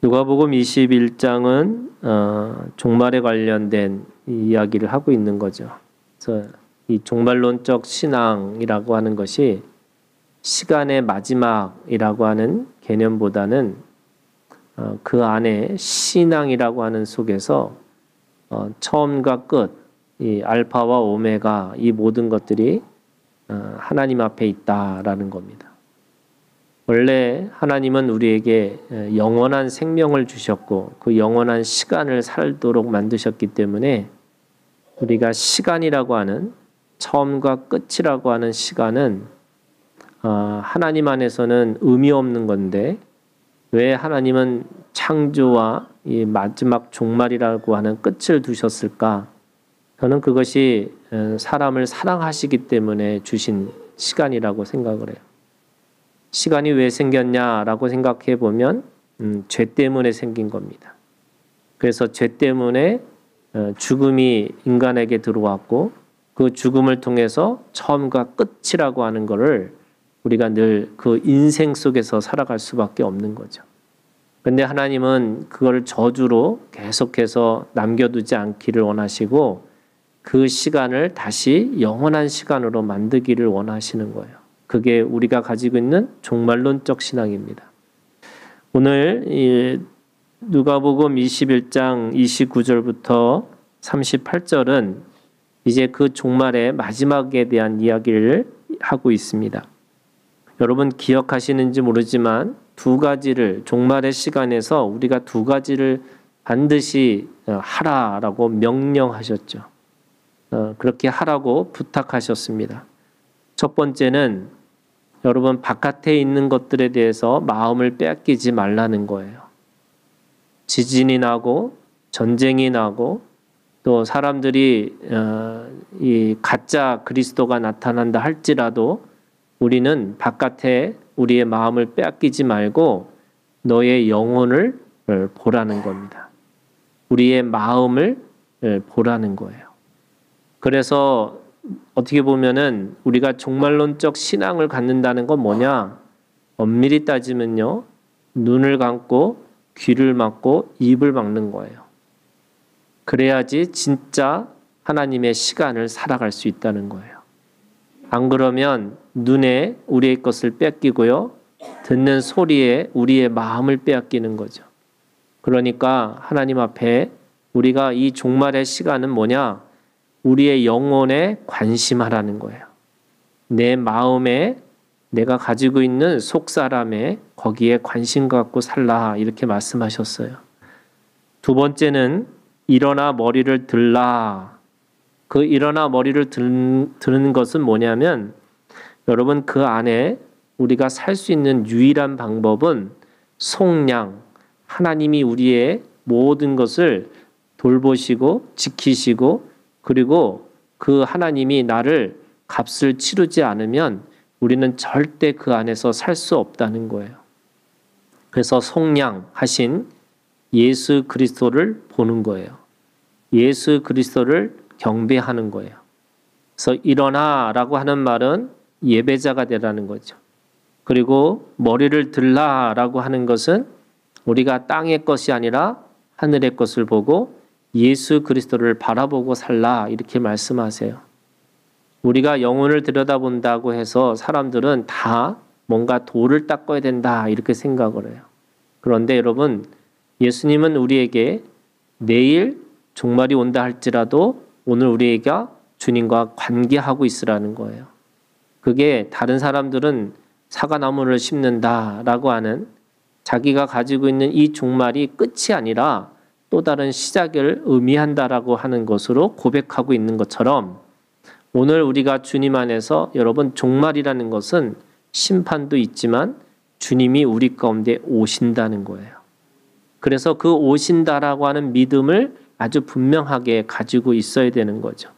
누가복음 21장은 종말에 관련된 이야기를 하고 있는 거죠. 그래서 이 종말론적 신앙이라고 하는 것이 시간의 마지막이라고 하는 개념보다는 그 안에 신앙이라고 하는 속에서 처음과 끝, 이 알파와 오메가 이 모든 것들이 하나님 앞에 있다라는 겁니다. 원래 하나님은 우리에게 영원한 생명을 주셨고 그 영원한 시간을 살도록 만드셨기 때문에 우리가 시간이라고 하는 처음과 끝이라고 하는 시간은 하나님 안에서는 의미 없는 건데 왜 하나님은 창조와 이 마지막 종말이라고 하는 끝을 두셨을까? 저는 그것이 사람을 사랑하시기 때문에 주신 시간이라고 생각을 해요. 시간이 왜 생겼냐라고 생각해 보면 죄 때문에 생긴 겁니다. 그래서 죄 때문에 죽음이 인간에게 들어왔고 그 죽음을 통해서 처음과 끝이라고 하는 것을 우리가 늘 그 인생 속에서 살아갈 수밖에 없는 거죠. 근데 하나님은 그걸 저주로 계속해서 남겨두지 않기를 원하시고 그 시간을 다시 영원한 시간으로 만들기를 원하시는 거예요. 그게 우리가 가지고 있는 종말론적 신앙입니다. 오늘 누가복음 21장 29절부터 38절은 이제 그 종말의 마지막에 대한 이야기를 하고 있습니다. 여러분 기억하시는지 모르지만 두 가지를 종말의 시간에서 우리가 두 가지를 반드시 하라라고 명령하셨죠. 그렇게 하라고 부탁하셨습니다. 첫 번째는 여러분 바깥에 있는 것들에 대해서 마음을 빼앗기지 말라는 거예요. 지진이 나고 전쟁이 나고 또 사람들이 이 가짜 그리스도가 나타난다 할지라도 우리는 바깥에 우리의 마음을 빼앗기지 말고 너의 영혼을 보라는 겁니다. 우리의 마음을 보라는 거예요. 그래서 어떻게 보면은 우리가 종말론적 신앙을 갖는다는 건 뭐냐? 엄밀히 따지면요. 눈을 감고 귀를 막고 입을 막는 거예요. 그래야지 진짜 하나님의 시간을 살아갈 수 있다는 거예요. 안 그러면 눈에 우리의 것을 뺏기고요. 듣는 소리에 우리의 마음을 빼앗기는 거죠. 그러니까 하나님 앞에 우리가 이 종말의 시간은 뭐냐? 우리의 영혼에 관심하라는 거예요. 내 마음에 내가 가지고 있는 속사람에 거기에 관심 갖고 살라 이렇게 말씀하셨어요. 두 번째는 일어나 머리를 들라. 그 일어나 머리를 드는 것은 뭐냐면 여러분 그 안에 우리가 살 수 있는 유일한 방법은 속량, 하나님이 우리의 모든 것을 돌보시고 지키시고 그리고 그 하나님이 나를 값을 치르지 않으면 우리는 절대 그 안에서 살 수 없다는 거예요. 그래서 속량하신 예수 그리스도를 보는 거예요. 예수 그리스도를 경배하는 거예요. 그래서 일어나라고 하는 말은 예배자가 되라는 거죠. 그리고 머리를 들라라고 하는 것은 우리가 땅의 것이 아니라 하늘의 것을 보고 예수 그리스도를 바라보고 살라 이렇게 말씀하세요. 우리가 영혼을 들여다본다고 해서 사람들은 다 뭔가 돌을 닦아야 된다 이렇게 생각을 해요. 그런데 여러분 예수님은 우리에게 내일 종말이 온다 할지라도 오늘 우리가 주님과 관계하고 있으라는 거예요. 그게 다른 사람들은 사과나무를 심는다라고 하는 자기가 가지고 있는 이 종말이 끝이 아니라 또 다른 시작을 의미한다라고 하는 것으로 고백하고 있는 것처럼 오늘 우리가 주님 안에서 여러분 종말이라는 것은 심판도 있지만 주님이 우리 가운데 오신다는 거예요. 그래서 그 오신다라고 하는 믿음을 아주 분명하게 가지고 있어야 되는 거죠.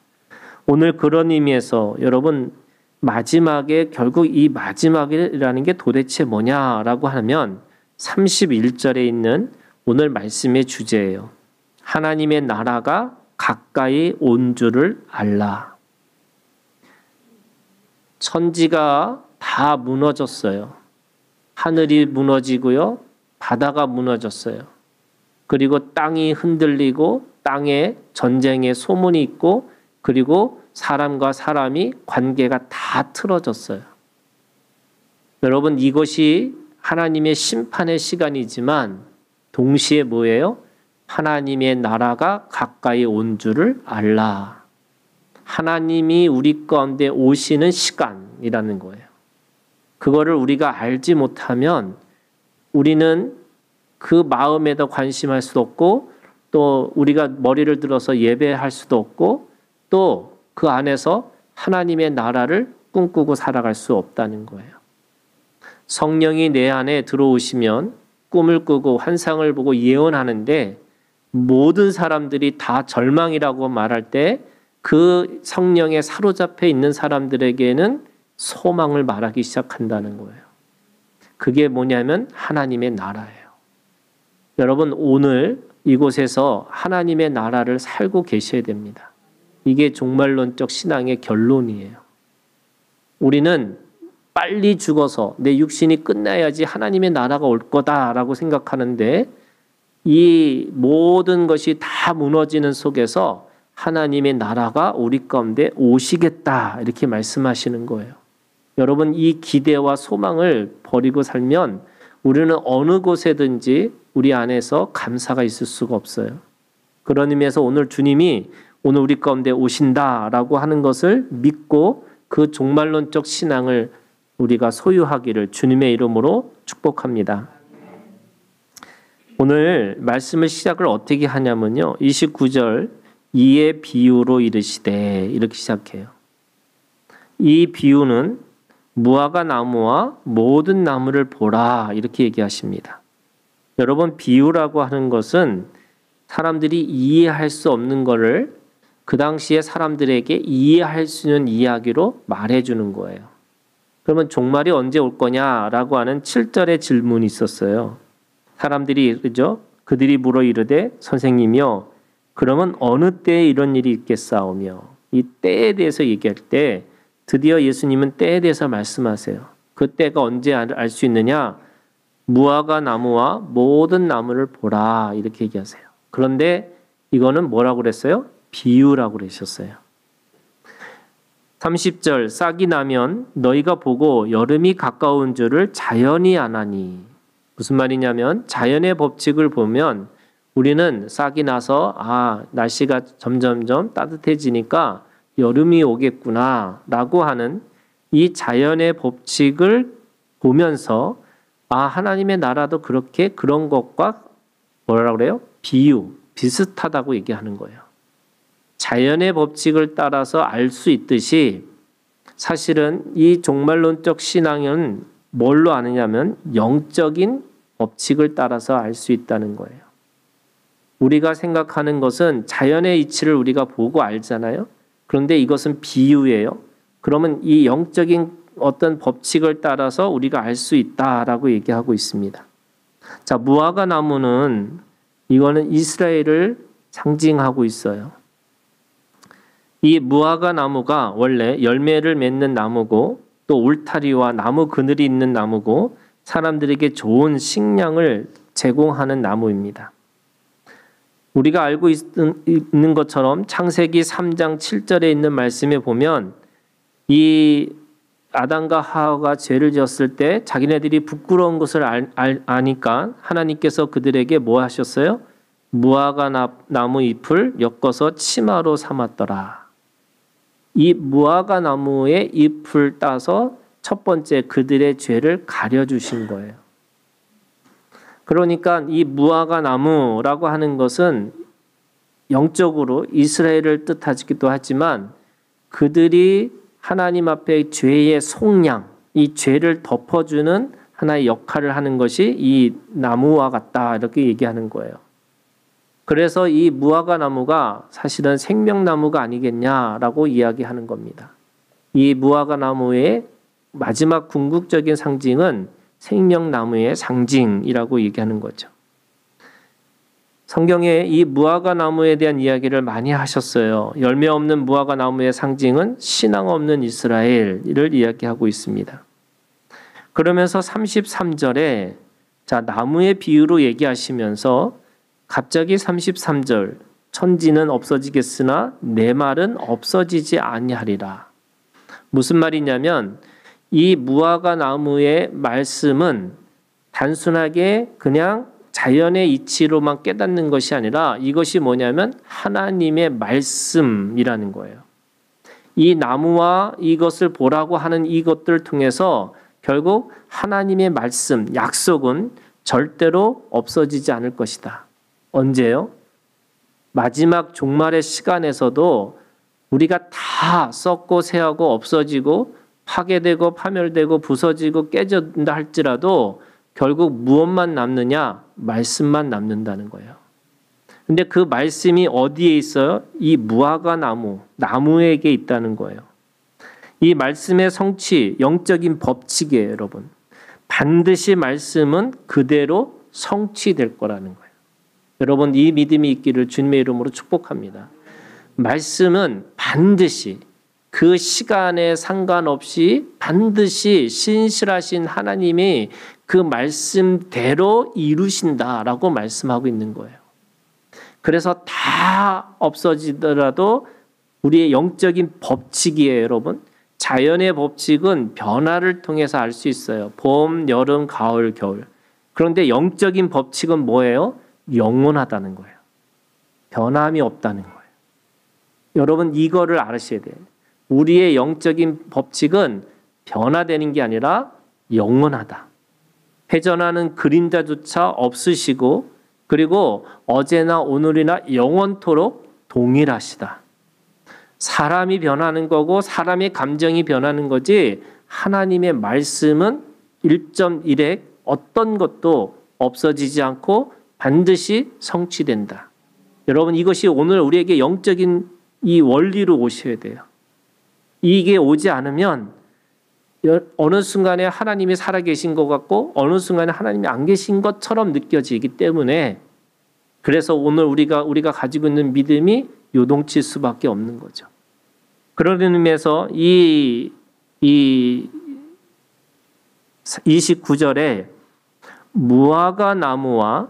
오늘 그런 의미에서 여러분 마지막에 결국 이 마지막이라는 게 도대체 뭐냐라고 하면 31절에 있는 오늘 말씀의 주제예요. 하나님의 나라가 가까이 온 줄을 알라. 천지가 다 무너졌어요. 하늘이 무너지고요. 바다가 무너졌어요. 그리고 땅이 흔들리고 땅에 전쟁의 소문이 있고 그리고 사람과 사람이 관계가 다 틀어졌어요. 여러분 이것이 하나님의 심판의 시간이지만 동시에 뭐예요? 하나님의 나라가 가까이 온 줄을 알라. 하나님이 우리 가운데 오시는 시간이라는 거예요. 그거를 우리가 알지 못하면 우리는 그 마음에도 관심할 수도 없고 또 우리가 머리를 들어서 예배할 수도 없고 또 그 안에서 하나님의 나라를 꿈꾸고 살아갈 수 없다는 거예요. 성령이 내 안에 들어오시면 꿈을 꾸고 환상을 보고 예언하는데 모든 사람들이 다 절망이라고 말할 때 그 성령에 사로잡혀 있는 사람들에게는 소망을 말하기 시작한다는 거예요. 그게 뭐냐면 하나님의 나라예요. 여러분 오늘 이곳에서 하나님의 나라를 살고 계셔야 됩니다. 이게 종말론적 신앙의 결론이에요. 우리는 빨리 죽어서 내 육신이 끝나야지 하나님의 나라가 올 거다라고 생각하는데 이 모든 것이 다 무너지는 속에서 하나님의 나라가 우리 가운데 오시겠다 이렇게 말씀하시는 거예요. 여러분 이 기대와 소망을 버리고 살면 우리는 어느 곳에든지 우리 안에서 감사가 있을 수가 없어요. 그런 의미에서 오늘 주님이 오늘 우리 가운데 오신다라고 하는 것을 믿고 그 종말론적 신앙을 우리가 소유하기를 주님의 이름으로 축복합니다. 오늘 말씀을 시작을 어떻게 하냐면요. 29절 이의 비유로 이르시되 이렇게 시작해요. 이 비유는 무화과 나무와 모든 나무를 보라 이렇게 얘기하십니다. 여러분 비유라고 하는 것은 사람들이 이해할 수 없는 것을 그 당시에 사람들에게 이해할 수 있는 이야기로 말해주는 거예요. 그러면 종말이 언제 올 거냐라고 하는 7절의 질문이 있었어요. 사람들이 그죠? 그들이 물어 이르되 선생님이요 그러면 어느 때에 이런 일이 있겠사오며 이 때에 대해서 얘기할 때 드디어 예수님은 때에 대해서 말씀하세요. 그 때가 언제 알 수 있느냐? 무화과 나무와 모든 나무를 보라 이렇게 얘기하세요. 그런데 이거는 뭐라고 그랬어요? 비유라고 그러셨어요. 30절 싹이 나면 너희가 보고 여름이 가까운 줄을 자연히 아나니 무슨 말이냐면 자연의 법칙을 보면 우리는 싹이 나서 날씨가 점점점 따뜻해지니까 여름이 오겠구나 라고 하는 이 자연의 법칙을 보면서 하나님의 나라도 그렇게 그런 것과 뭐라고 그래요? 비유, 비슷하다고 얘기하는 거예요. 자연의 법칙을 따라서 알 수 있듯이 사실은 이 종말론적 신앙은 뭘로 아느냐면 영적인 법칙을 따라서 알 수 있다는 거예요. 우리가 생각하는 것은 자연의 이치를 우리가 보고 알잖아요. 그런데 이것은 비유예요. 그러면 이 영적인 어떤 법칙을 따라서 우리가 알 수 있다라고 얘기하고 있습니다. 자, 무화과 나무는 이거는 이스라엘을 상징하고 있어요. 이 무화과 나무가 원래 열매를 맺는 나무고 또 울타리와 나무 그늘이 있는 나무고 사람들에게 좋은 식량을 제공하는 나무입니다. 우리가 알고 있는 것처럼 창세기 3장 7절에 있는 말씀에 보면 이 아담과 하와가 죄를 지었을 때 자기네들이 부끄러운 것을 아니까 하나님께서 그들에게 뭐 하셨어요? 무화과 나무 잎을 엮어서 치마로 삼았더라. 이 무화과 나무의 잎을 따서 첫 번째 그들의 죄를 가려주신 거예요. 그러니까 이 무화과 나무라고 하는 것은 영적으로 이스라엘을 뜻하기도 하지만 그들이 하나님 앞에 죄의 속량, 이 죄를 덮어주는 하나의 역할을 하는 것이 이 나무와 같다 이렇게 얘기하는 거예요. 그래서 이 무화과 나무가 사실은 생명나무가 아니겠냐라고 이야기하는 겁니다. 이 무화과 나무의 마지막 궁극적인 상징은 생명나무의 상징이라고 얘기하는 거죠. 성경에 이 무화과 나무에 대한 이야기를 많이 하셨어요. 열매 없는 무화과 나무의 상징은 신앙 없는 이스라엘을 이야기하고 있습니다. 그러면서 33절에 나무의 비유로 얘기하시면서 갑자기 33절 천지는 없어지겠으나 내 말은 없어지지 아니하리라. 무슨 말이냐면 이 무화과 나무의 말씀은 단순하게 그냥 자연의 이치로만 깨닫는 것이 아니라 이것이 뭐냐면 하나님의 말씀이라는 거예요. 이 나무와 이것을 보라고 하는 이것들을 통해서 결국 하나님의 말씀, 약속은 절대로 없어지지 않을 것이다. 언제요? 마지막 종말의 시간에서도 우리가 다 썩고 새하고 없어지고 파괴되고 파멸되고 부서지고 깨진다 할지라도 결국 무엇만 남느냐? 말씀만 남는다는 거예요. 근데 그 말씀이 어디에 있어요? 이 무화과 나무에게 있다는 거예요. 이 말씀의 성취, 영적인 법칙이에요, 여러분. 반드시 말씀은 그대로 성취될 거라는 거예요. 여러분, 이 믿음이 있기를 주님의 이름으로 축복합니다. 말씀은 반드시 그 시간에 상관없이 반드시 신실하신 하나님이 그 말씀대로 이루신다라고 말씀하고 있는 거예요. 그래서 다 없어지더라도 우리의 영적인 법칙이에요, 여러분. 자연의 법칙은 변화를 통해서 알 수 있어요. 봄, 여름, 가을, 겨울. 그런데 영적인 법칙은 뭐예요? 영원하다는 거예요. 변함이 없다는 거예요. 여러분 이거를 알으셔야 돼요. 우리의 영적인 법칙은 변화되는 게 아니라 영원하다. 회전하는 그림자조차 없으시고 그리고 어제나 오늘이나 영원토록 동일하시다. 사람이 변하는 거고 사람의 감정이 변하는 거지 하나님의 말씀은 1.1획 어떤 것도 없어지지 않고 반드시 성취된다. 여러분 이것이 오늘 우리에게 영적인 이 원리로 오셔야 돼요. 이게 오지 않으면 어느 순간에 하나님이 살아계신 것 같고 어느 순간에 하나님이 안 계신 것처럼 느껴지기 때문에 그래서 오늘 우리가 가지고 있는 믿음이 요동칠 수밖에 없는 거죠. 그런 의미에서 이 29절에 무화과 나무와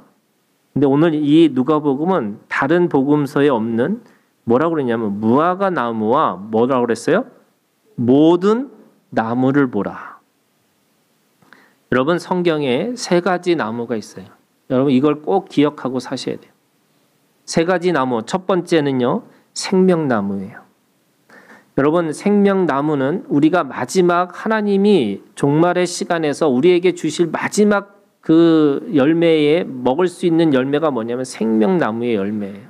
근데 오늘 이 누가복음은 다른 복음서에 없는 뭐라고 그랬냐면 무화과 나무와 뭐라고 그랬어요? 모든 나무를 보라. 여러분 성경에 세 가지 나무가 있어요. 여러분 이걸 꼭 기억하고 사셔야 돼요. 세 가지 나무. 첫 번째는요. 생명나무예요. 여러분 생명나무는 우리가 마지막 하나님이 종말의 시간에서 우리에게 주실 마지막 그 열매에 먹을 수 있는 열매가 뭐냐면 생명나무의 열매예요.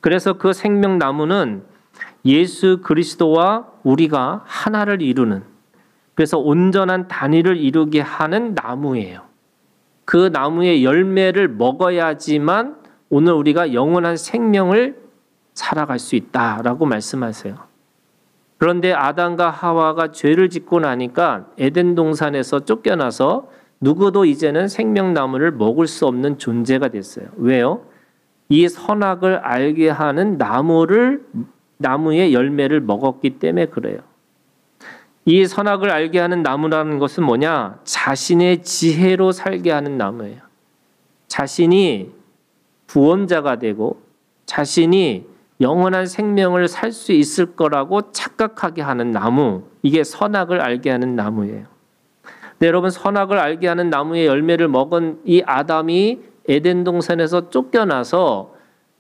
그래서 그 생명나무는 예수 그리스도와 우리가 하나를 이루는 그래서 온전한 단위를 이루게 하는 나무예요. 그 나무의 열매를 먹어야지만 오늘 우리가 영원한 생명을 살아갈 수 있다라고 말씀하세요. 그런데 아담과 하와가 죄를 짓고 나니까 에덴 동산에서 쫓겨나서 누구도 이제는 생명나무를 먹을 수 없는 존재가 됐어요. 왜요? 이 선악을 알게 하는 나무의 열매를 먹었기 때문에 그래요. 이 선악을 알게 하는 나무라는 것은 뭐냐? 자신의 지혜로 살게 하는 나무예요. 자신이 구원자가 되고 자신이 영원한 생명을 살 수 있을 거라고 착각하게 하는 나무. 이게 선악을 알게 하는 나무예요. 네, 여러분 선악을 알게 하는 나무의 열매를 먹은 이 아담이 에덴 동산에서 쫓겨나서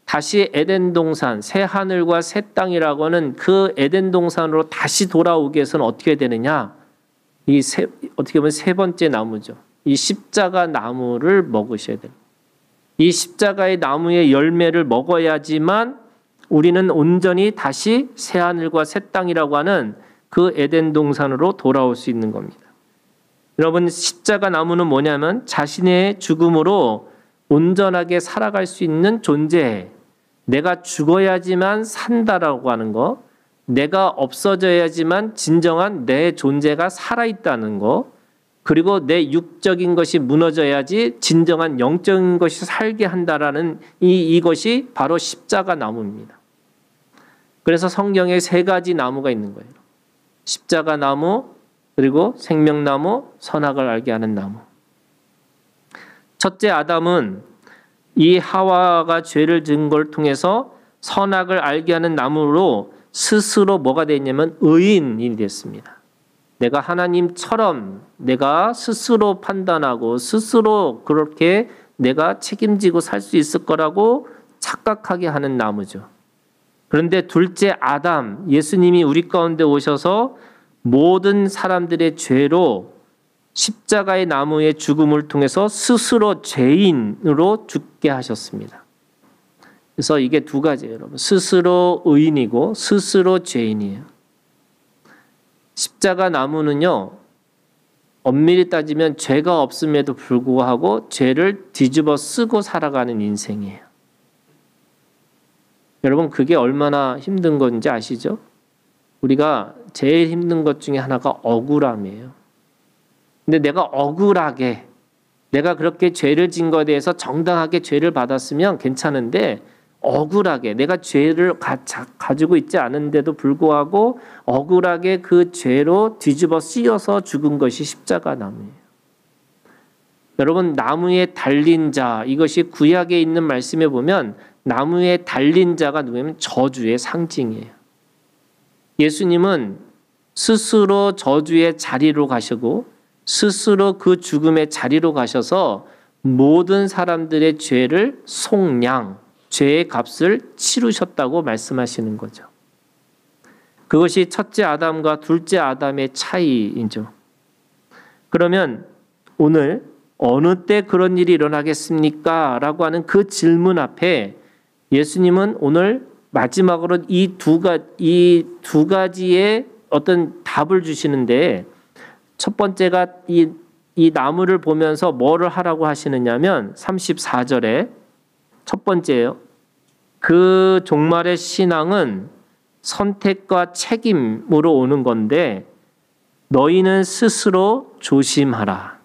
다시 에덴 동산, 새 하늘과 새 땅이라고 하는 그 에덴 동산으로 다시 돌아오기 위해서는 어떻게 되느냐? 어떻게 보면 세 번째 나무죠. 이 십자가 나무를 먹으셔야 돼요. 이 십자가의 나무의 열매를 먹어야지만 우리는 온전히 다시 새 하늘과 새 땅이라고 하는 그 에덴 동산으로 돌아올 수 있는 겁니다. 여러분 십자가 나무는 뭐냐면 자신의 죽음으로 온전하게 살아갈 수 있는 존재. 내가 죽어야지만 산다라고 하는 거. 내가 없어져야지만 진정한 내 존재가 살아있다는 거. 그리고 내 육적인 것이 무너져야지 진정한 영적인 것이 살게 한다라는 이것이 바로 십자가 나무입니다. 그래서 성경에 세 가지 나무가 있는 거예요. 십자가 나무, 그리고 생명나무, 선악을 알게 하는 나무. 첫째 아담은 이 하와가 죄를 지은 걸 통해서 선악을 알게 하는 나무로 스스로 뭐가 됐냐면 의인이 됐습니다. 내가 하나님처럼 내가 스스로 판단하고 스스로 그렇게 내가 책임지고 살 수 있을 거라고 착각하게 하는 나무죠. 그런데 둘째 아담, 예수님이 우리 가운데 오셔서 모든 사람들의 죄로 십자가의 나무의 죽음을 통해서 스스로 죄인으로 죽게 하셨습니다. 그래서 이게 두 가지예요, 여러분. 스스로 의인이고 스스로 죄인이에요. 십자가 나무는요, 엄밀히 따지면 죄가 없음에도 불구하고 죄를 뒤집어 쓰고 살아가는 인생이에요. 여러분, 그게 얼마나 힘든 건지 아시죠? 우리가 제일 힘든 것 중에 하나가 억울함이에요. 근데 내가 억울하게, 내가 그렇게 죄를 진 것에 대해서 정당하게 죄를 받았으면 괜찮은데, 억울하게 내가 죄를 가지고 있지 않은데도 불구하고 억울하게 그 죄로 뒤집어 씌어서 죽은 것이 십자가 나무예요. 여러분, 나무에 달린 자, 이것이 구약에 있는 말씀에 보면 나무에 달린 자가 누구냐면 저주의 상징이에요. 예수님은 스스로 저주의 자리로 가시고 스스로 그 죽음의 자리로 가셔서 모든 사람들의 죄를 속량, 죄의 값을 치르셨다고 말씀하시는 거죠. 그것이 첫째 아담과 둘째 아담의 차이이죠. 그러면 오늘 어느 때 그런 일이 일어나겠습니까? 라고 하는 그 질문 앞에 예수님은 오늘 마지막으로 이 두 가지의 어떤 답을 주시는데, 첫 번째가 이 나무를 보면서 뭐를 하라고 하시느냐면 34절에 첫 번째예요. 그 종말의 신앙은 선택과 책임으로 오는 건데 너희는 스스로 조심하라.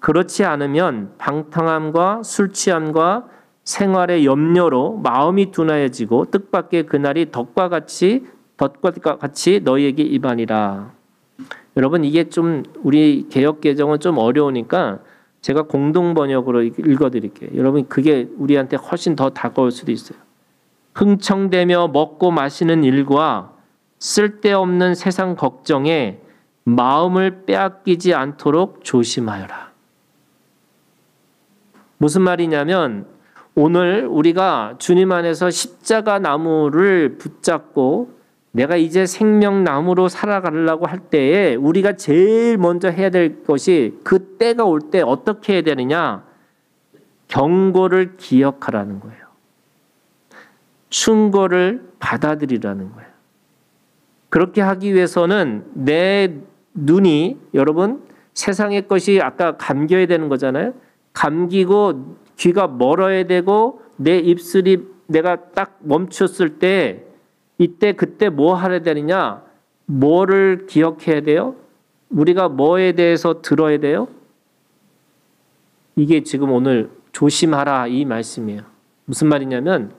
그렇지 않으면 방탕함과 술 취함과 생활의 염려로 마음이 둔하여지고 뜻밖의 그날이 덫과 같이 너희에게 임하리라. 여러분, 이게 좀 우리 개역 개정은 좀 어려우니까 제가 공동 번역으로 읽어드릴게요. 여러분, 그게 우리한테 훨씬 더 다가올 수도 있어요. 흥청대며 먹고 마시는 일과 쓸데없는 세상 걱정에 마음을 빼앗기지 않도록 조심하여라. 무슨 말이냐면 오늘 우리가 주님 안에서 십자가 나무를 붙잡고 내가 이제 생명나무로 살아가려고 할 때에 우리가 제일 먼저 해야 될 것이 그 때가 올 때 어떻게 해야 되느냐? 경고를 기억하라는 거예요. 충고를 받아들이라는 거예요. 그렇게 하기 위해서는 내 눈이, 여러분, 세상의 것이 아까 감겨야 되는 거잖아요. 감기고 귀가 멀어야 되고 내 입술이 내가 딱 멈췄을 때 이때 그때 뭐 하려 되느냐? 뭐를 기억해야 돼요? 우리가 뭐에 대해서 들어야 돼요? 이게 지금 오늘 조심하라 이 말씀이에요. 무슨 말이냐면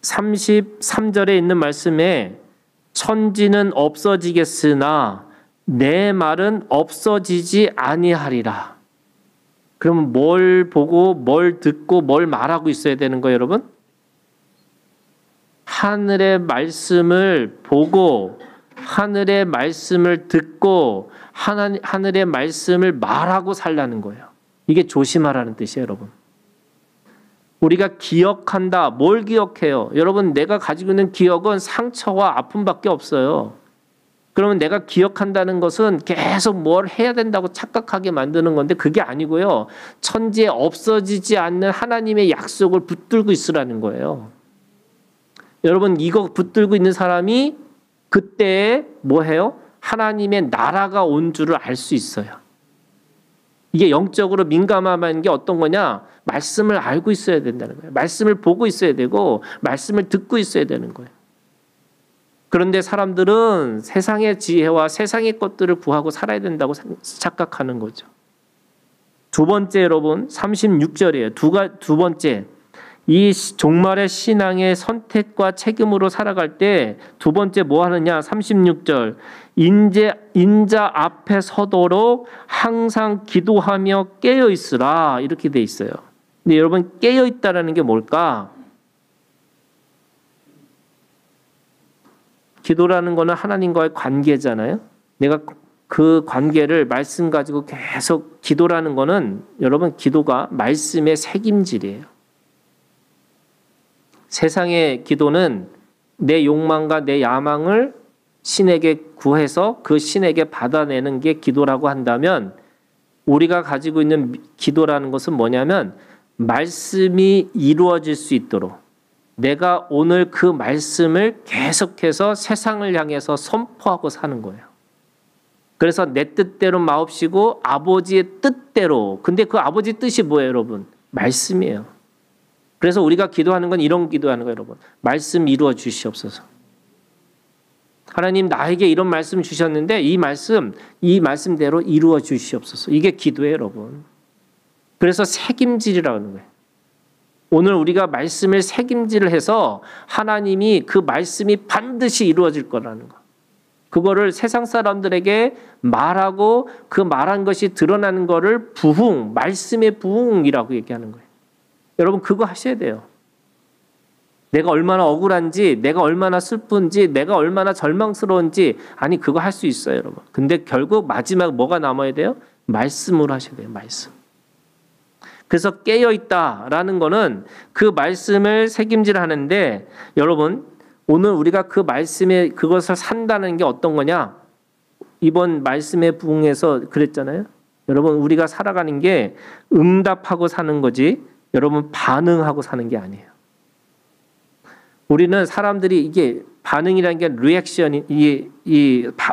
33절에 있는 말씀에 천지는 없어지겠으나 내 말은 없어지지 아니하리라. 그러면 뭘 보고 뭘 듣고 뭘 말하고 있어야 되는 거예요, 여러분? 하늘의 말씀을 보고 하늘의 말씀을 듣고 하늘의 말씀을 말하고 살라는 거예요. 이게 조심하라는 뜻이에요, 여러분. 우리가 기억한다. 뭘 기억해요? 여러분, 내가 가지고 있는 기억은 상처와 아픔밖에 없어요. 그러면 내가 기억한다는 것은 계속 뭘 해야 된다고 착각하게 만드는 건데 그게 아니고요. 천지에 없어지지 않는 하나님의 약속을 붙들고 있으라는 거예요. 여러분, 이거 붙들고 있는 사람이 그때에 뭐 해요? 하나님의 나라가 온 줄을 알 수 있어요. 이게 영적으로 민감한 게 어떤 거냐? 말씀을 알고 있어야 된다는 거예요. 말씀을 보고 있어야 되고 말씀을 듣고 있어야 되는 거예요. 그런데 사람들은 세상의 지혜와 세상의 것들을 구하고 살아야 된다고 착각하는 거죠. 두 번째, 여러분, 36절이에요. 두 번째, 이 종말의 신앙의 선택과 책임으로 살아갈 때 두 번째 뭐 하느냐? 36절. 인자 앞에 서도록 항상 기도하며 깨어 있으라. 이렇게 돼 있어요. 근데 여러분, 깨어 있다라는 게 뭘까? 기도라는 거는 하나님과의 관계잖아요. 내가 그 관계를 말씀 가지고 계속 기도라는 거는 여러분, 기도가 말씀의 책임질이에요. 세상의 기도는 내 욕망과 내 야망을 신에게 구해서 그 신에게 받아내는 게 기도라고 한다면, 우리가 가지고 있는 기도라는 것은 뭐냐면 말씀이 이루어질 수 있도록 내가 오늘 그 말씀을 계속해서 세상을 향해서 선포하고 사는 거예요. 그래서 내 뜻대로 마옵시고 아버지의 뜻대로. 근데 그 아버지 뜻이 뭐예요, 여러분? 말씀이에요. 그래서 우리가 기도하는 건 이런 기도하는 거예요, 여러분. 말씀 이루어 주시옵소서. 하나님, 나에게 이런 말씀 주셨는데 이 말씀대로 이루어 주시옵소서. 이게 기도예요, 여러분. 그래서 책임질이라고 하는 거예요. 오늘 우리가 말씀을 책임질을 해서 하나님이 그 말씀이 반드시 이루어질 거라는 거. 그거를 세상 사람들에게 말하고 그 말한 것이 드러나는 거를 부흥, 말씀의 부흥이라고 얘기하는 거예요. 여러분, 그거 하셔야 돼요. 내가 얼마나 억울한지, 내가 얼마나 슬픈지, 내가 얼마나 절망스러운지, 아니 그거 할 수 있어요, 여러분. 근데 결국 마지막 뭐가 남아야 돼요? 말씀으로 하셔야 돼요, 말씀. 그래서 깨어있다라는 거는 그 말씀을 책임질하는데, 여러분 오늘 우리가 그 말씀에 그것을 산다는 게 어떤 거냐? 이번 말씀의 부흥에서 그랬잖아요. 여러분, 우리가 살아가는 게 응답하고 사는 거지 여러분 반응하고 사는 게 아니에요. 우리는 사람들이 이게 반응이라는 게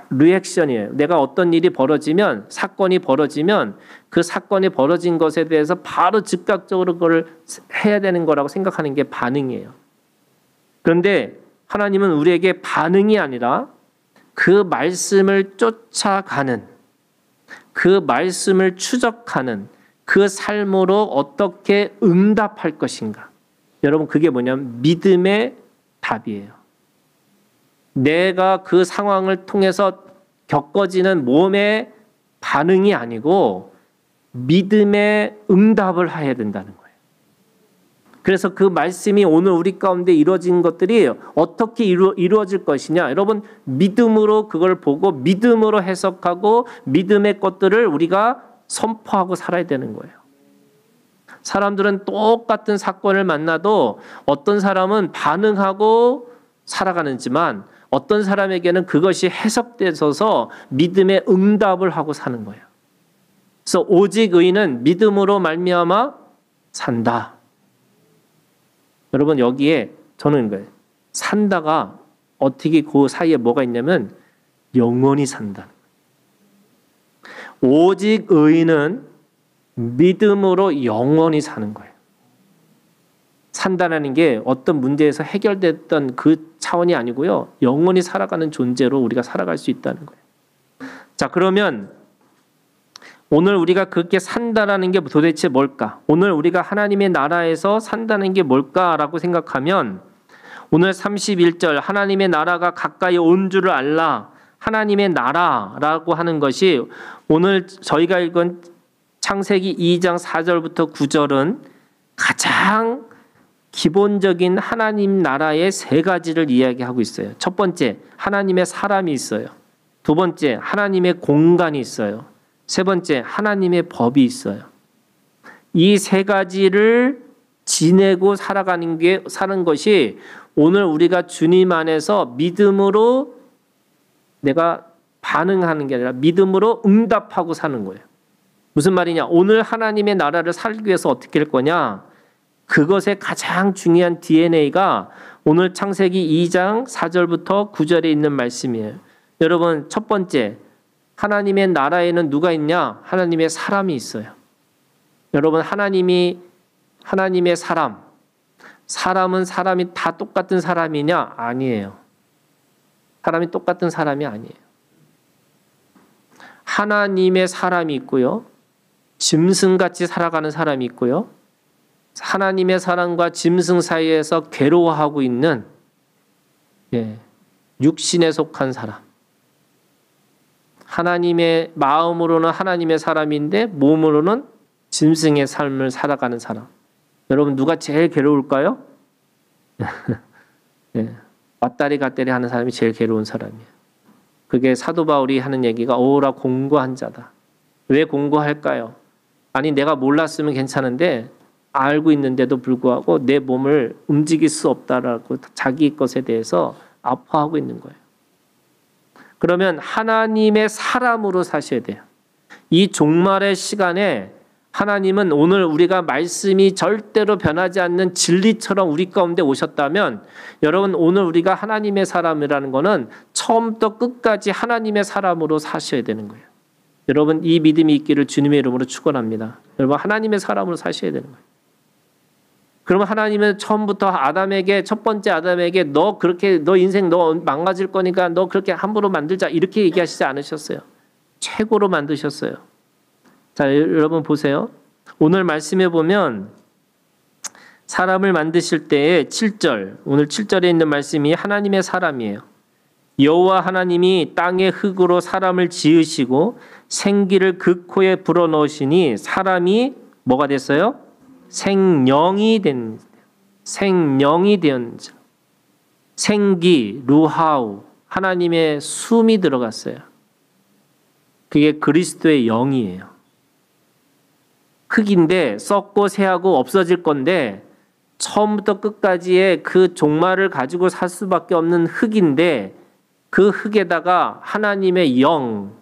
리액션이에요. 내가 어떤 일이 벌어지면, 사건이 벌어지면 그 사건이 벌어진 것에 대해서 바로 즉각적으로 그걸 해야 되는 거라고 생각하는 게 반응이에요. 그런데 하나님은 우리에게 반응이 아니라 그 말씀을 쫓아가는, 그 말씀을 추적하는 그 삶으로 어떻게 응답할 것인가. 여러분, 그게 뭐냐면 믿음의 답이에요. 내가 그 상황을 통해서 겪어지는 몸의 반응이 아니고 믿음의 응답을 해야 된다는 거예요. 그래서 그 말씀이 오늘 우리 가운데 이루어진 것들이 어떻게 이루어질 것이냐. 여러분, 믿음으로 그걸 보고 믿음으로 해석하고 믿음의 것들을 우리가 선포하고 살아야 되는 거예요. 사람들은 똑같은 사건을 만나도 어떤 사람은 반응하고 살아가는지만 어떤 사람에게는 그것이 해석되어서 믿음의 응답을 하고 사는 거예요. 그래서 오직 의인은 믿음으로 말미암아 산다. 여러분, 여기에 저는 거예요. 산다가 어떻게 그 사이에 뭐가 있냐면 영원히 산다. 오직 의인은 믿음으로 영원히 사는 거예요. 산다는 게 어떤 문제에서 해결됐던 그 차원이 아니고요. 영원히 살아가는 존재로 우리가 살아갈 수 있다는 거예요. 자, 그러면 오늘 우리가 그렇게 산다라는 게 도대체 뭘까? 오늘 우리가 하나님의 나라에서 산다는 게 뭘까라고 생각하면 오늘 31절 하나님의 나라가 가까이 온 줄을 알라. 하나님의 나라라고 하는 것이 오늘 저희가 읽은 창세기 2장 4절부터 9절은 가장 기본적인 하나님 나라의 세 가지를 이야기하고 있어요. 첫 번째, 하나님의 사람이 있어요. 두 번째, 하나님의 공간이 있어요. 세 번째, 하나님의 법이 있어요. 이 세 가지를 지내고 사는 것이 오늘 우리가 주님 안에서 믿음으로 내가 반응하는 게 아니라 믿음으로 응답하고 사는 거예요. 무슨 말이냐? 오늘 하나님의 나라를 살기 위해서 어떻게 할 거냐? 그것의 가장 중요한 DNA가 오늘 창세기 2장 4절부터 9절에 있는 말씀이에요. 여러분, 첫 번째, 하나님의 나라에는 누가 있냐? 하나님의 사람이 있어요. 여러분, 하나님의 사람은 사람이 다 똑같은 사람이냐? 아니에요. 사람이 똑같은 사람이 아니에요. 하나님의 사람이 있고요. 짐승같이 살아가는 사람이 있고요. 하나님의 사람과 짐승 사이에서 괴로워하고 있는 육신에 속한 사람. 하나님의 마음으로는 하나님의 사람인데 몸으로는 짐승의 삶을 살아가는 사람. 여러분 누가 제일 괴로울까요? 왔다리 갔다리 하는 사람이 제일 괴로운 사람이에요. 그게 사도 바울이 하는 얘기가 오라 공고한 자다. 왜 공고할까요? 아니 내가 몰랐으면 괜찮은데 알고 있는데도 불구하고 내 몸을 움직일 수 없다라고 자기 것에 대해서 아파하고 있는 거예요. 그러면 하나님의 사람으로 사셔야 돼요. 이 종말의 시간에 하나님은 오늘 우리가 말씀이 절대로 변하지 않는 진리처럼 우리 가운데 오셨다면 여러분 오늘 우리가 하나님의 사람이라는 거는 처음부터 끝까지 하나님의 사람으로 사셔야 되는 거예요. 여러분 이 믿음이 있기를 주님의 이름으로 축원합니다. 여러분 하나님의 사람으로 사셔야 되는 거예요. 그러면 하나님은 처음부터 아담에게 첫 번째 아담에게 너 그렇게 너 인생 너 망가질 거니까 너 그렇게 함부로 만들자 이렇게 얘기하시지 않으셨어요. 최고로 만드셨어요. 자 여러분 보세요. 오늘 말씀해 보면 사람을 만드실 때에 7절 오늘 7절에 있는 말씀이 하나님의 사람이에요. 여호와 하나님이 땅의 흙으로 사람을 지으시고 생기를 그 코에 불어넣으시니 사람이 뭐가 됐어요? 생명이 되었는 자. 생기, 루하우, 하나님의 숨이 들어갔어요. 그게 그리스도의 영이에요. 흙인데 썩고 새하고 없어질 건데 처음부터 끝까지의 그 종말을 가지고 살 수밖에 없는 흙인데 그 흙에다가 하나님의 영,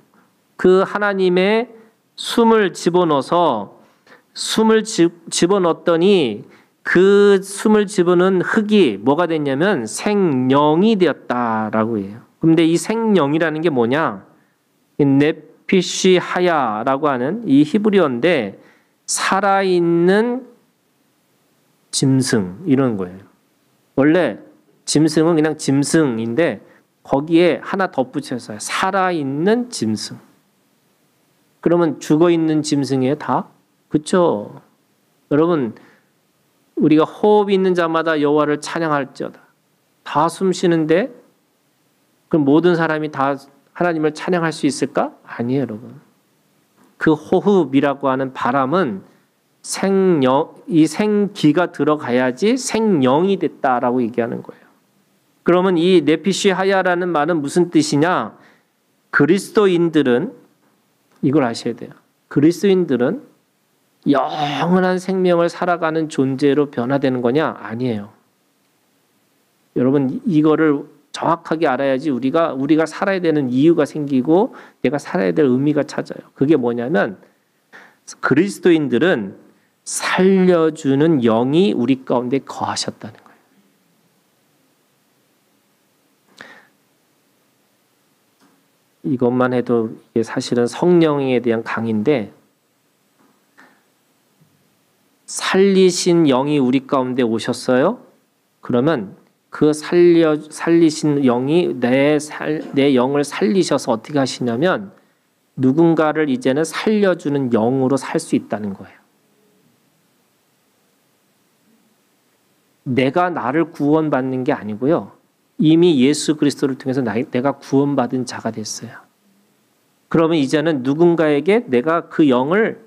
그 하나님의 숨을 집어넣어서 숨을 집어넣었더니 그 숨을 집어넣은 흙이 뭐가 됐냐면 생명이 되었다라고 해요. 근데 이 생명이라는 게 뭐냐? 네피시 하야라고 하는 이 히브리어인데 살아있는 짐승 이런 거예요. 원래 짐승은 그냥 짐승인데 거기에 하나 덧붙였어요. 살아있는 짐승. 그러면 죽어있는 짐승이에요 다? 그렇죠. 여러분 우리가 호흡 있는 자마다 여호와를 찬양할지어다. 다 숨 쉬는데 그럼 모든 사람이 다 하나님을 찬양할 수 있을까? 아니에요 여러분. 그 호흡이라고 하는 바람은 이 생기가 들어가야지 생명이 됐다라고 얘기하는 거예요. 그러면 이 네피시 하야라는 말은 무슨 뜻이냐? 그리스도인들은 이걸 아셔야 돼요. 그리스도인들은 영원한 생명을 살아가는 존재로 변화되는 거냐? 아니에요. 여러분 이거를 정확하게 알아야지 우리가 살아야 되는 이유가 생기고 내가 살아야 될 의미가 찾아요. 그게 뭐냐면 그리스도인들은 살려주는 영이 우리 가운데 거하셨다는 거예요. 이것만 해도 이게 사실은 성령에 대한 강의인데 살리신 영이 우리 가운데 오셨어요? 그러면 그 살리신 영이 내 영을 살리셔서 어떻게 하시냐면 누군가를 이제는 살려주는 영으로 살 수 있다는 거예요. 내가 나를 구원받는 게 아니고요. 이미 예수 그리스도를 통해서 내가 구원받은 자가 됐어요. 그러면 이제는 누군가에게 내가 그 영을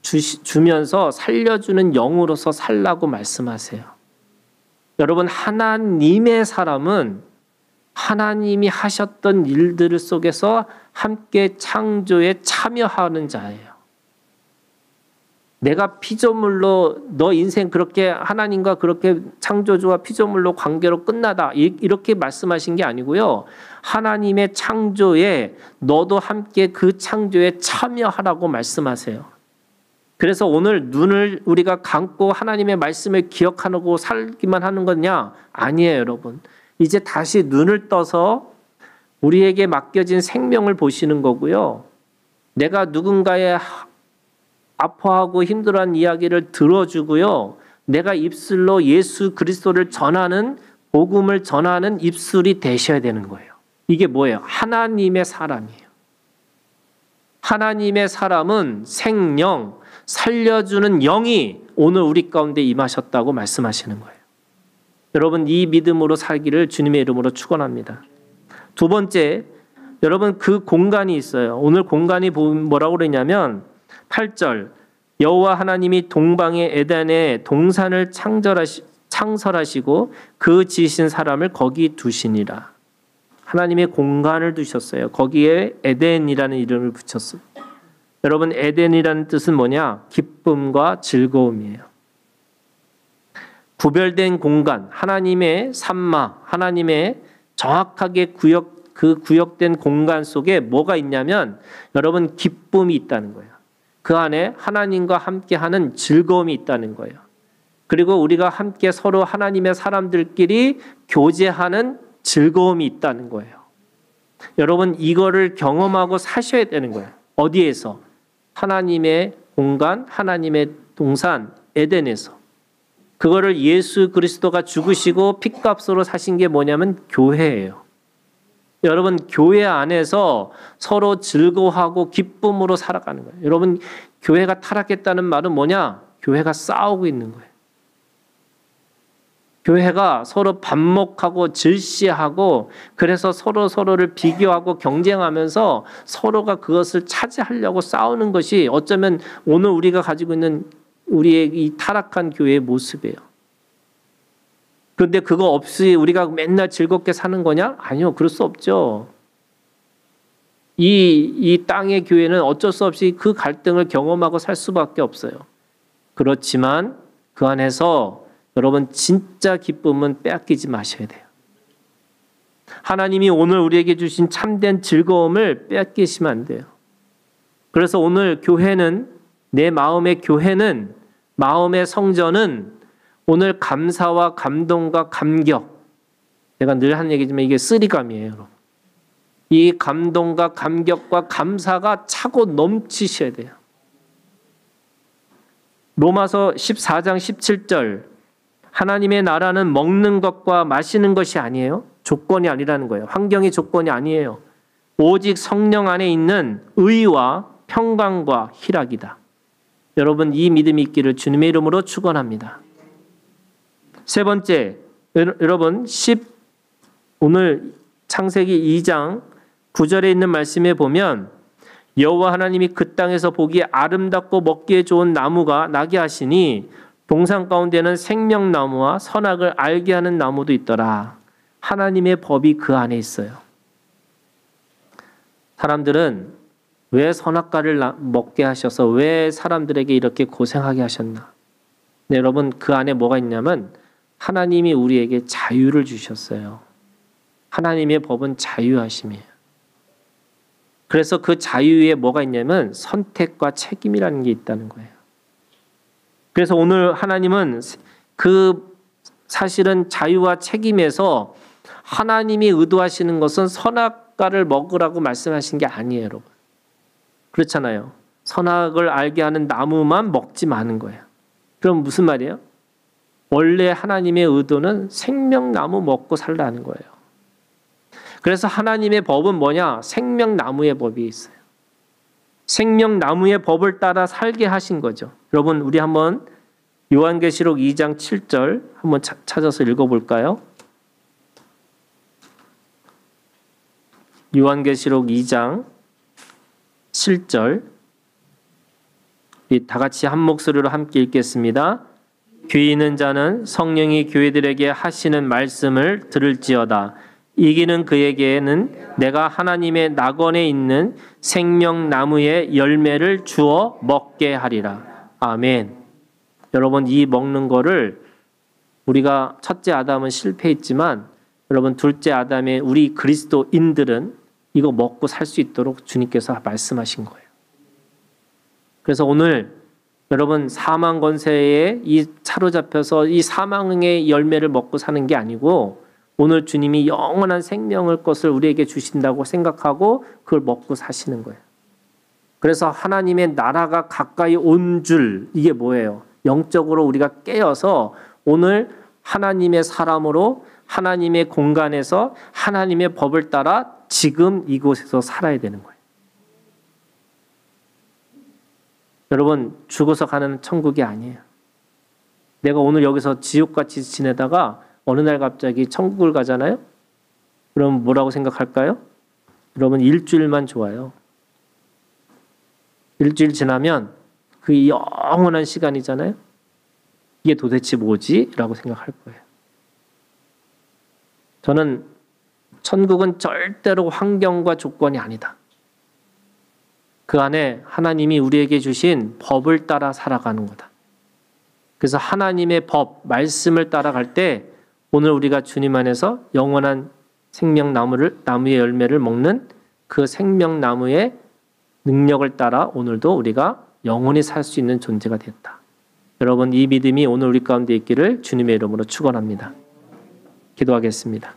주면서 살려주는 영으로서 살라고 말씀하세요. 여러분 하나님의 사람은 하나님이 하셨던 일들 속에서 함께 창조에 참여하는 자예요. 내가 피조물로 너 인생 그렇게 하나님과 그렇게 창조주와 피조물로 관계로 끝나다 이렇게 말씀하신 게 아니고요. 하나님의 창조에 너도 함께 그 창조에 참여하라고 말씀하세요. 그래서 오늘 눈을 우리가 감고 하나님의 말씀을 기억하고 살기만 하는 거냐? 아니에요, 여러분. 이제 다시 눈을 떠서 우리에게 맡겨진 생명을 보시는 거고요. 내가 누군가의 아파하고 힘들어하는 이야기를 들어주고요. 내가 입술로 예수 그리스도를 전하는 복음을 전하는 입술이 되셔야 되는 거예요. 이게 뭐예요? 하나님의 사람이에요. 하나님의 사람은 생령, 살려주는 영이 오늘 우리 가운데 임하셨다고 말씀하시는 거예요. 여러분, 이 믿음으로 살기를 주님의 이름으로 축원합니다. 두 번째, 여러분, 그 공간이 있어요. 오늘 공간이 뭐라고 그러냐면 8절, 여호와 하나님이 동방의 에덴에 동산을 창설하시고 그 지으신 사람을 거기 두시니라. 하나님의 공간을 두셨어요. 거기에 에덴이라는 이름을 붙였어요. 여러분, 에덴이라는 뜻은 뭐냐? 기쁨과 즐거움이에요. 구별된 공간, 하나님의 산마, 하나님의 정확하게 구역된 공간 속에 뭐가 있냐면 여러분, 기쁨이 있다는 거예요. 그 안에 하나님과 함께하는 즐거움이 있다는 거예요. 그리고 우리가 함께 서로 하나님의 사람들끼리 교제하는 즐거움이 있다는 거예요. 여러분, 이거를 경험하고 사셔야 되는 거예요. 어디에서? 하나님의 공간, 하나님의 동산, 에덴에서. 그거를 예수 그리스도가 죽으시고 핏값으로 사신 게 뭐냐면 교회예요. 여러분, 교회 안에서 서로 즐거워하고 기쁨으로 살아가는 거예요. 여러분, 교회가 타락했다는 말은 뭐냐? 교회가 싸우고 있는 거예요. 교회가 서로 반목하고 질시하고 그래서 서로를 비교하고 경쟁하면서 서로가 그것을 차지하려고 싸우는 것이 어쩌면 오늘 우리가 가지고 있는 우리의 이 타락한 교회의 모습이에요. 그런데 그거 없이 우리가 맨날 즐겁게 사는 거냐? 아니요, 그럴 수 없죠. 이 땅의 교회는 어쩔 수 없이 그 갈등을 경험하고 살 수밖에 없어요. 그렇지만 그 안에서 여러분, 진짜 기쁨은 빼앗기지 마셔야 돼요. 하나님이 오늘 우리에게 주신 참된 즐거움을 빼앗기시면 안 돼요. 그래서 오늘 교회는, 내 마음의 교회는, 마음의 성전은 오늘 감사와 감동과 감격, 제가 늘 하는 얘기지만 이게 쓰리감이에요, 여러분. 이 감동과 감격과 감사가 차고 넘치셔야 돼요. 로마서 14장 17절, 하나님의 나라는 먹는 것과 마시는 것이 아니에요. 조건이 아니라는 거예요. 환경이 조건이 아니에요. 오직 성령 안에 있는 의와 평강과 희락이다. 여러분, 이 믿음이 있기를 주님의 이름으로 축원합니다. 세 번째, 여러분, 오늘 창세기 2장 9절에 있는 말씀에 보면 여호와 하나님이 그 땅에서 보기에 아름답고 먹기에 좋은 나무가 나게 하시니 동산 가운데는 생명나무와 선악을 알게 하는 나무도 있더라. 하나님의 법이 그 안에 있어요. 사람들은 왜 선악과를 먹게 하셔서 왜 사람들에게 이렇게 고생하게 하셨나? 네, 여러분, 그 안에 뭐가 있냐면 하나님이 우리에게 자유를 주셨어요. 하나님의 법은 자유하심이에요. 그래서 그 자유에 뭐가 있냐면 선택과 책임이라는 게 있다는 거예요. 그래서 오늘 하나님은 그 사실은 자유와 책임에서 하나님이 의도하시는 것은 선악과를 먹으라고 말씀하신 게 아니에요, 여러분. 그렇잖아요. 선악을 알게 하는 나무만 먹지 마는 거예요. 그럼 무슨 말이에요? 원래 하나님의 의도는 생명나무 먹고 살라는 거예요. 그래서 하나님의 법은 뭐냐? 생명나무의 법이 있어요. 생명나무의 법을 따라 살게 하신 거죠. 여러분, 우리 한번 요한계시록 2장 7절 한번 찾아서 읽어볼까요? 요한계시록 2장 7절 우리 다 같이 한 목소리로 함께 읽겠습니다. 귀 있는 자는 성령이 교회들에게 하시는 말씀을 들을지어다. 이기는 그에게는 내가 하나님의 낙원에 있는 생명나무의 열매를 주어 먹게 하리라. 아멘. 여러분, 이 먹는 거를 우리가 첫째 아담은 실패했지만 여러분, 둘째 아담의 우리 그리스도인들은 이거 먹고 살 수 있도록 주님께서 말씀하신 거예요. 그래서 오늘 여러분, 사망 권세에 이 사로잡혀서 이 사망의 열매를 먹고 사는 게 아니고 오늘 주님이 영원한 생명을 것을 우리에게 주신다고 생각하고 그걸 먹고 사시는 거예요. 그래서 하나님의 나라가 가까이 온 줄, 이게 뭐예요? 영적으로 우리가 깨어서 오늘 하나님의 사람으로 하나님의 공간에서 하나님의 법을 따라 지금 이곳에서 살아야 되는 거예요. 여러분, 죽어서 가는 천국이 아니에요. 내가 오늘 여기서 지옥같이 지내다가 어느 날 갑자기 천국을 가잖아요? 그럼 뭐라고 생각할까요? 여러분, 일주일만 좋아요. 일주일 지나면 그 영원한 시간이잖아요? 이게 도대체 뭐지? 라고 생각할 거예요. 저는 천국은 절대로 환경과 조건이 아니다. 그 안에 하나님이 우리에게 주신 법을 따라 살아가는 거다. 그래서 하나님의 법, 말씀을 따라갈 때 오늘 우리가 주님 안에서 영원한 생명나무의 열매를 먹는 그 생명나무의 능력을 따라 오늘도 우리가 영원히 살 수 있는 존재가 됐다. 여러분, 이 믿음이 오늘 우리 가운데 있기를 주님의 이름으로 축원합니다. 기도하겠습니다.